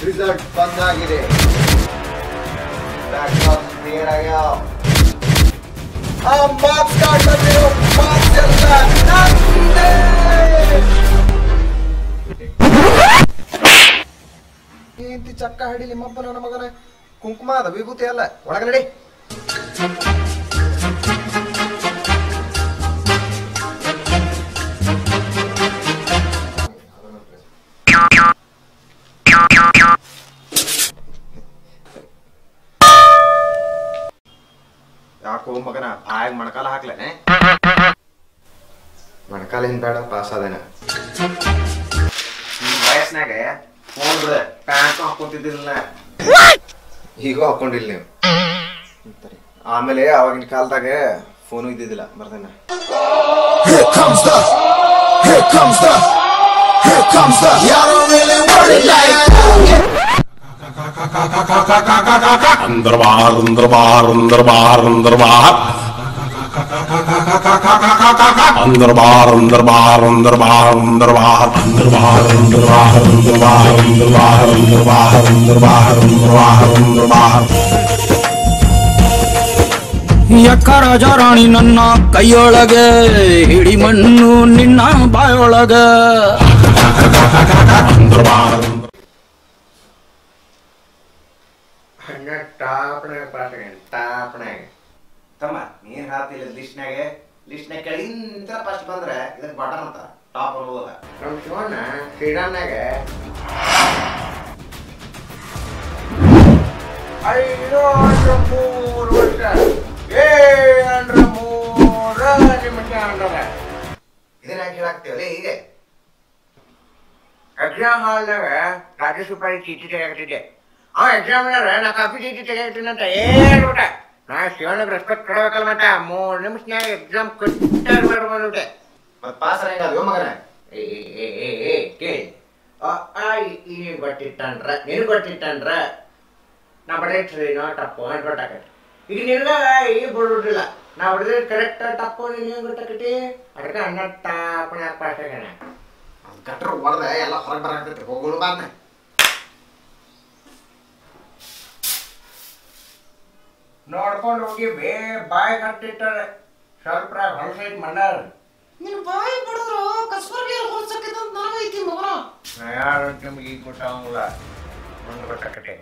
result ಬಂದಾಗಿದೆ backlog clear ಆಗ್ಯಾವ marks card ಬಂದಿರೋ ಮಾರ್ಕ್ಸ್ ಎಲ್ಲ ನಂದೇ ಏಂತಿ ಚಕ್ಕ ಹಿಡಿಲಿ ಮಬ್ಬ ನನ್ನ ಮಗನ ಕುಂಕುಮ ಅದ ವಿಭೂತಿ ಅಲ್ಲ ಒಳಗೆ ನಡಿ ಯಾಕೋ ಮಗನ ಬಾಯಿಗೆ ಮಣಕಾಲ ಹಾಕ್ಲೇನೆ ಮಣಕಾಲ ಏನ್ ಬೇಡ ಪಾಸ್ ಆದೇನ ಈ ವಯಸ್ಸಿನಾಗ ಫೋನ್ ಪ್ಯಾಂಟ್ ಹಾಕೊಂತಿದ್ದಿಲ್ಲ ಈಗ ಹಾಕೊಂಡಿಲ್ಲ ನೀವು ಆಮೇಲೆ ಅವಾಗಿನ ಕಾಲದಾಗ ಫೋನು ಇದ್ದಿದ್ದಿಲ್ಲ ಬರ್ತೇನೆ अंदर बाहर अंदर बाहर अंदर बाहर अंदर बाहर अंदर बाहर अंदर बाहर अंदर बाहर अंदर बाहर अंदर बाहर अंदर बाहर अंदर बाहर अंदर बाहर अंदर बाहर अंदर बाहर अंदर बाहर अंदर बाहर ಯಕ್ಕ ರಾಜ ರಾಣಿ ನನ್ನ ಕೈಯೊಳಗೆ ಹಿಡಿ ಮಣ್ಣು ನಿನ್ನ ಬಾಯೊಳಗೆ ಅಂದರ್ ಬಾಹರ್ ಟಾಪ್ನಾಗ ತಮ್ಮ ನೀನ್ ಹಾತಿಲ್ಲ ಲಿಸ್ಟ್ನಾಗ ಕೆಳಗಿಂತ ಫಸ್ಟ್ ಬಂದ್ರೆ ಇದಕ್ಕೆ ಬಟನ್ ಅಂತ ಟಾಪ್ ಅನ್ಬೋದ ನಮ್ಮ ಶಿವಣ್ಣ ಶ್ರೀರಾಮ್ನಾಗ 503 ವರ್ಷ 703 ನಿಮಿಷ ಅಂದದ ಇದನ್ನ ಹೇಳಾಕ್ತೇವಲ್ಲ ಹೀಗೆ ಎಕ್ಸಾಮ್ ಹಾಲ್ನಾಗ ರಾಜಸುಪಾರಿ ಚೀಟಿ ತೆಗೆಯಾಕತ್ತಿದ್ದೆ ಆ ಎಕ್ಸಾಮ್ನಾಗ ನಾ ಕಾಫಿ ಚೀಟಿ ತೆಗೆಯಾಕತ್ತೀನಂತ ಹೇಳ್ಬಿಟ್ಟ ನಾ ಶಿವನಿಗೆ ರೆಸ್ಪೆಕ್ಟ್ ಕೊಡ್ಬೇಕಲ್ಲ ಮತ್ತ 3 ನಿಮಿಷನ್ಯಾಗ ಎಕ್ಸಾಮ್ ಕಟ್ಟಾಗಿ ಮಾಡ್ಬಿಟ್ಟೆ ಮತ್ತೆ ಪಾಸ್ ಆಗಲ್ಲ ಮಗನ ಕೇಳಿ ನಿನಗೆ ಗೊತ್ತಿಟ್ಟನ್ರ ನಾ ಬಡೇಟ್ರಿ ನಾ ಟಪ್ಪು ಅಂತ ಗೊತ್ತಾಕೈತಿ ಈಗ ನಿನಗ ಈಗ ಬಿಡ್ಬಿಡ್ರಿಲ್ಲ ನಾ ಹೊಡೆದ್ರೆ ಕರೆಕ್ಟ್ ಟಪ್ಪು ನೀನು ಗೊತ್ತಾಕೈತಿ ಅದಕ್ಕೆ ಅನ್ನ ಟಾಪಣ ಪಾಸ್ ಆಗ್ಯಾನ ಕಟ್ರ ಹೊಡೆದ್ರೆ ಎಲ್ಲ ಹೊರಗೆ ಬರಾಕೈತಿ ಹೋಗೋಣ ಬಾದ್ನ ನೋಡ್ಕೊಂಡು ಹೋಗಿ ಬಾಯಿ ಕಟ್ಟಿಟ್ಟಾರೆ ಸ್ವಲ್ಪ ಹೊಲಸೈತಿ ಮಂಡಾರ ನೀನು ಬಾಯಿ ಬಡಿದ್ರು ಕಸ್ಬರ್ಗಿ ಹೊಲಸಕ್ಕಿಂತ ನನಗೈತಿ ಮಗನ ಯಾರು ನಿಮ್ಗೆ ಈಗ ಗೊತ್ತಾಗಲ್ಲ ಮುಂದೆ ಗೊತ್ತಾಕೈತಿ